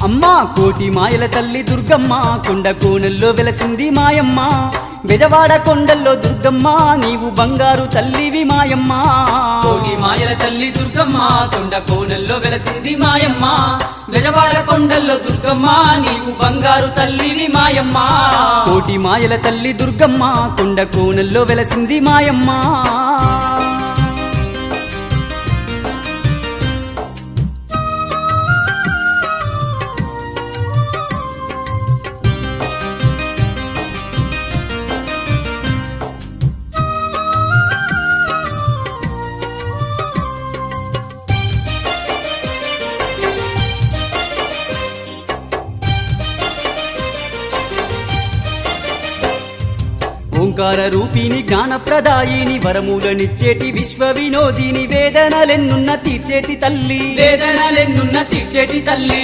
అమ్మా కోటి మాయల తల్లి దుర్గమ్మ కొండ కోనల్లో వెలసింది మాయమ్మ బెజవాడ కొండల్లో దుర్గమ్మ నీవు బంగారు తల్లివి మాయమ్మ కోటి మాయల తల్లి దుర్గమ్మ కొండ కోనల్లో వెలసింది మాయమ్మ బెజవాడ కొండల్లో దుర్గమ్మ నీవు బంగారు తల్లివి మాయమ్మ కోటి మాయల తల్లి దుర్గమ్మ కొండ కోనల్లో వెలసింది మాయమ్మ ఓంకార రూపిణి జ్ఞానప్రదాయిని వరములనిచ్చేటి విశ్వ వినోదిని వేదనలెన్నున్న తీర్చేటి తల్లి వేదనలెన్నున్న తీర్చేటి తల్లి